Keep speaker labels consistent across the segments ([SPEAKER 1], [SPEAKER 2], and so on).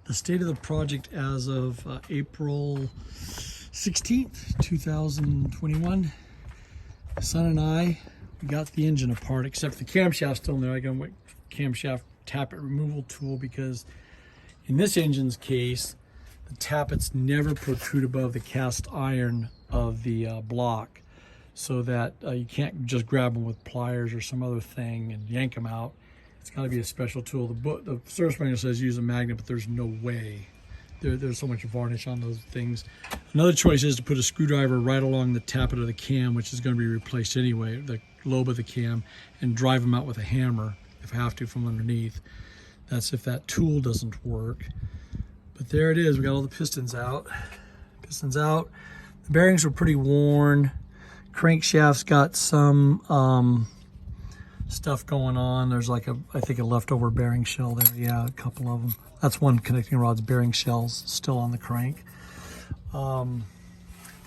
[SPEAKER 1] The state of the project as of April 16th, 2021. Son and I, we got the engine apart, except the camshaft's still in there. I got a camshaft tappet removal tool because in this engine's case, the tappets never protrude above the cast iron of the block, so that you can't just grab them with pliers or some other thing and yank them out. It's got to be a special tool. The service manual says use a magnet, but there's no way. There's so much varnish on those things. Another choice is to put a screwdriver right along the tappet of the cam, which is going to be replaced anyway, the lobe of the cam, and drive them out with a hammer, if I have to, from underneath. That's if that tool doesn't work. But there it is. We got all the pistons out. Pistons out. The bearings were pretty worn. Crankshaft's got some stuff going on. There's like I think a leftover bearing shell there. Yeah, a couple of them. That's one connecting rod's bearing shells still on the crank. The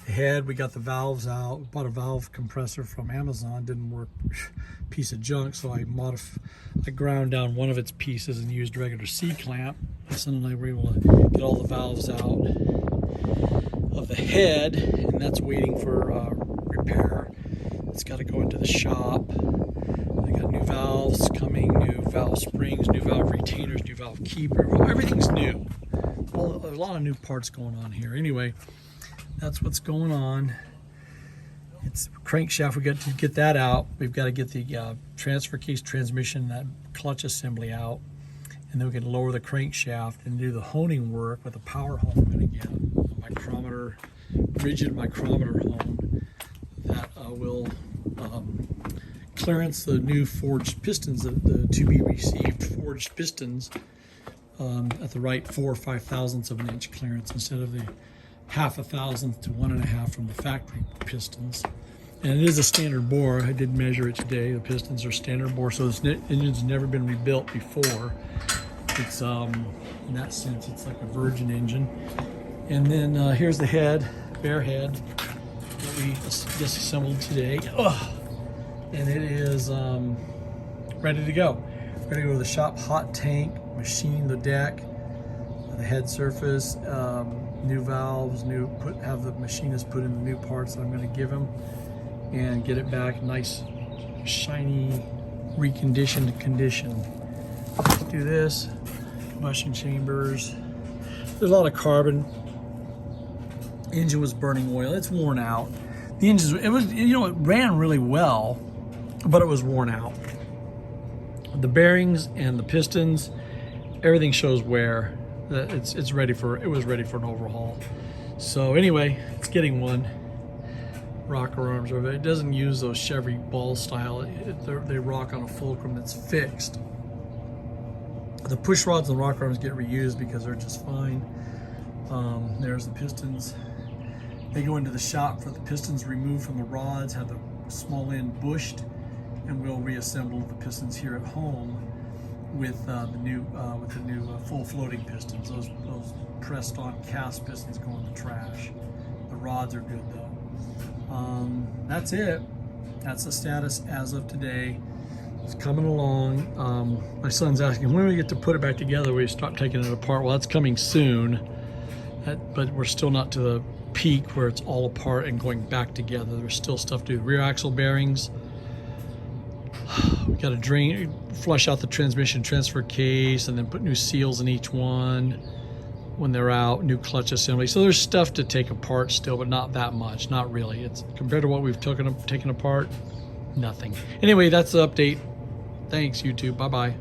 [SPEAKER 1] head, we got the valves out. We bought a valve compressor from Amazon. Didn't work. Piece of junk. So I ground down one of its pieces and used a regular C-clamp. My son and I were able to get all the valves out of the head, and that's waiting for repair. It's got to go into the shop. They got new valves coming, new valve springs, new valve retainers, new valve keeper. Everything's new. Well, there's a lot of new parts going on here. Anyway, that's what's going on. It's crankshaft. We got to get that out. We've got to get the transfer case transmission, that clutch assembly out, and then we can lower the crankshaft and do the honing work with the power hone I'm going to get. A micrometer, rigid micrometer hone that will clearance the new forged pistons, the to be received forged pistons at the right 4 or 5 thousandths of an inch clearance instead of the 1/2 thousandth to 1 1/2 from the factory pistons. And it is a standard bore. I did measure it today. The pistons are standard bore, so this engine's never been rebuilt before. It's in that sense, it's like a virgin engine. And then here's the head, bare head that we disassembled today. Ugh. And it is ready to go. Ready to go to the shop, hot tank, machine the deck, the head surface, new valves, have the machinist put in the new parts that I'm going to give him, and get it back nice, shiny, reconditioned condition. Let's do this. Combustion chambers. There's a lot of carbon. Engine was burning oil. It's worn out. The engine, it ran really well, but it was worn out. The bearings and the pistons, everything shows wear. That it was ready for an overhaul. So anyway, it's getting one. Rocker arms over there. It doesn't use those Chevy ball style. They rock on a fulcrum that's fixed. The push rods and rocker arms get reused because they're just fine. There's the pistons. They go into the shop for the pistons removed from the rods, have the small end bushed, and we'll reassemble the pistons here at home with the new full floating pistons. Those pressed on cast pistons go in the trash. The rods are good though. That's it. That's the status as of today. It's coming along. My son's asking when do we get to put it back together. We start taking it apart. Well, that's coming soon, but we're still not to the peak where it's all apart and going back together. There's still stuff to do. Rear axle bearings. We got to flush out the transmission transfer case, and then put new seals in each one when they're out. New clutch assembly. So there's stuff to take apart still, but not that much. Not really. It's compared to what we've taken apart. Nothing. Anyway, that's the update. Thanks, YouTube. Bye bye.